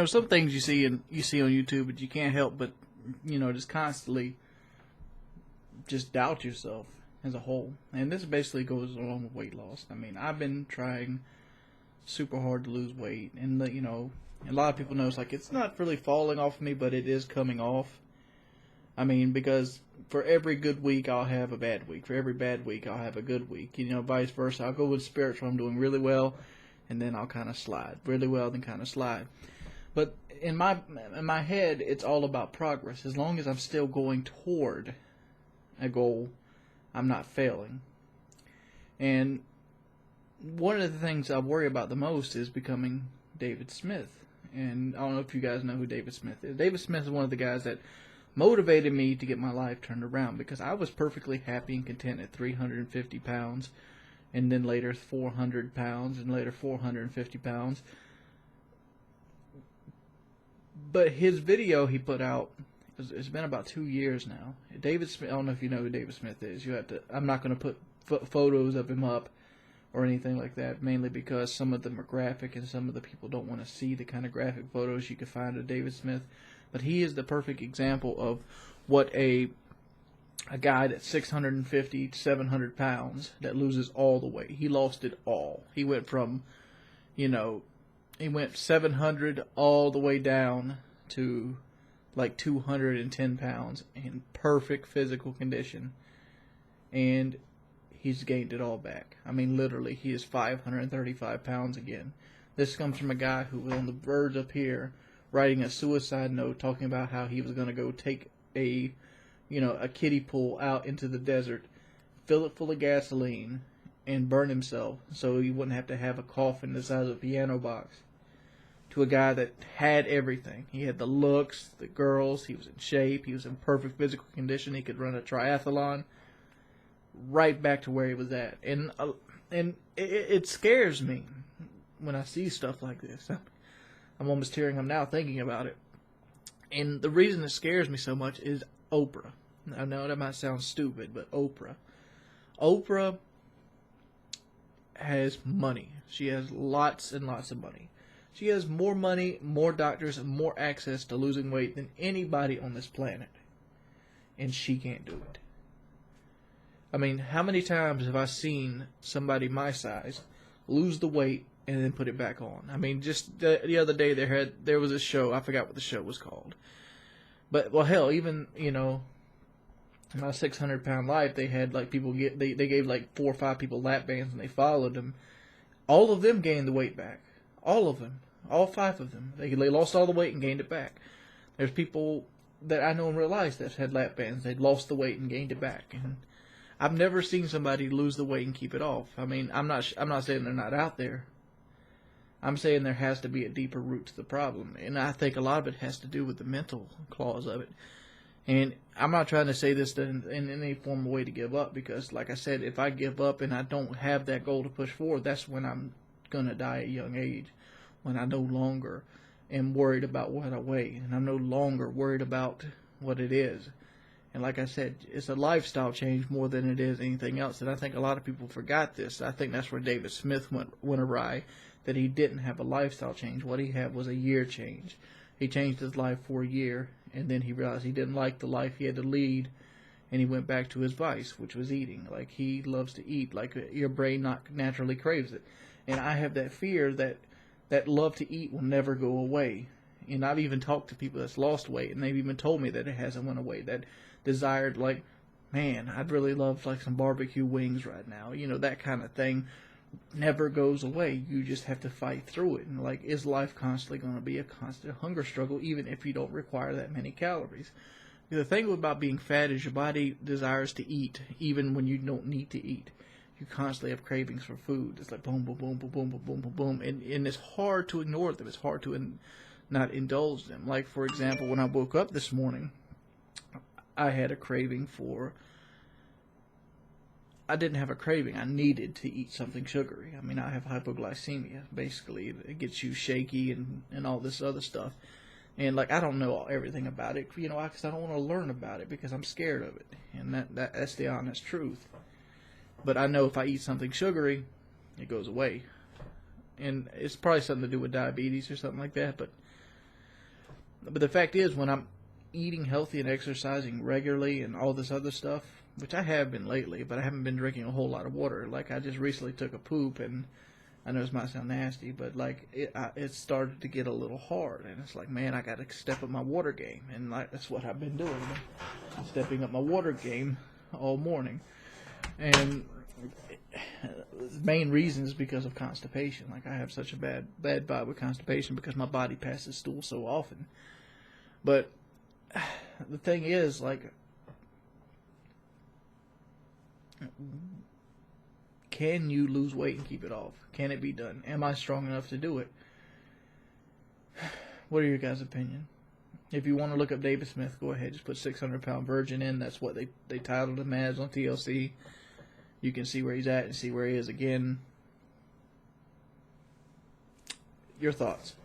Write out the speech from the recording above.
some things you see on YouTube, but you can't help but, just constantly just doubt yourself as a whole. And this basically goes along with weight loss. I mean, I've been trying super hard to lose weight, and a lot of people know it's not really falling off me, but it is coming off. I mean, because for every good week, I'll have a bad week. For every bad week, I'll have a good week. Vice versa. I'll go with spiritual. I'm doing really well, and then I'll kind of slide. Really well, then kind of slide. But in my head, it's all about progress. As long as I'm still going toward a goal, I'm not failing. And one of the things I worry about the most is becoming David Smith. And I don't know if you guys know who David Smith is. David Smith is one of the guys that motivated me to get my life turned around, because I was perfectly happy and content at 350 pounds, and then later 400 pounds, and later 450 pounds. But his video he put out, it's been about 2 years now. David Smith, I don't know if you know who David Smith is. I'm not going to put photos of him up or anything like that, mainly because some of them are graphic and some of the people don't want to see the kind of graphic photos you can find of David Smith. But he is the perfect example of what a guy that's 650 to 700 pounds that loses all the weight. He lost it all. He went from, he went 700 all the way down to 210 pounds in perfect physical condition. And he's gained it all back. I mean, literally, he is 535 pounds again. This comes from a guy who was on the verge up here, writing a suicide note, talking about how he was going to go take a kiddie pool out into the desert, fill it full of gasoline, and burn himself so he wouldn't have to have a coffin the size of a piano box. To a guy that had everything. He had the looks, the girls, he was in shape, he was in perfect physical condition, he could run a triathlon, right back to where he was at. And it scares me when I see stuff like this. I'm almost tearing up now thinking about it. And the reason it scares me so much is Oprah. I know that might sound stupid, but Oprah. Oprah has money. She has lots and lots of money. She has more money, more doctors, and more access to losing weight than anybody on this planet. And she can't do it. I mean, how many times have I seen somebody my size lose the weight and then put it back on? I mean, just the other day there was a show, I forgot what the show was called. But, well, hell, even, in my 600-pound life, they had, people they gave, 4 or 5 people lap bands, and they followed them. All of them gained the weight back. All of them. All 5 of them. They lost all the weight and gained it back. There's people that I know in real life that had lap bands. They'd lost the weight and gained it back. And I've never seen somebody lose the weight and keep it off. I mean, I'm not saying they're not out there. I'm saying there has to be a deeper root to the problem. And I think a lot of it has to do with the mental clause of it. And I'm not trying to say this in any form of way to give up, because, like I said, if I give up and I don't have that goal to push forward, that's when I'm going to die at a young age, when I no longer am worried about what I weigh, and I'm no longer worried about what it is. And like I said, it's a lifestyle change more than it is anything else. And I think a lot of people forgot this. I think that's where David Smith went awry, that he didn't have a lifestyle change. What he had was a year change. He changed his life for a year, and then he realized he didn't like the life he had to lead, and he went back to his vice, which was eating. Like, he loves to eat. Like, your brain not naturally craves it. And I have that fear that love to eat will never go away. And I've even talked to people that's lost weight, and they've even told me that it hasn't went away. That desired, man, I'd really love some barbecue wings right now. That kind of thing never goes away. You just have to fight through it. And is life constantly going to be a constant hunger struggle, even if you don't require that many calories? The thing about being fat is your body desires to eat even when you don't need to eat. You constantly have cravings for food. It's like boom, boom, boom, boom, boom, boom, boom, boom, boom. And it's hard to ignore them. It's hard to not indulge them. Like, for example, when I woke up this morning, I had a craving for... I didn't have a craving. I needed to eat something sugary. I mean, I have hypoglycemia. Basically, it gets you shaky and all this other stuff. And, I don't know everything about it, because I don't want to learn about it because I'm scared of it. And that's the honest truth. But I know if I eat something sugary, it goes away. And it's probably something to do with diabetes or something like that. But But the fact is, when I'm eating healthy and exercising regularly and all this other stuff, which I have been lately, but I haven't been drinking a whole lot of water. Like, I just recently took a poop, and I know this might sound nasty, but like it started to get a little hard, and it's like, man, I got to step up my water game, and like that's what I've been doing, stepping up my water game all morning. And the main reason is because of constipation. Like, I have such a bad bout with constipation because my body passes stool so often. But the thing is, like, can you lose weight and keep it off? Can it be done? Am I strong enough to do it? What are your guys' opinion? If you want to look up David Smith, go ahead. Just put 600-pound virgin in. That's what they titled him as on TLC. You can see where he's at and see where he is again. Your thoughts?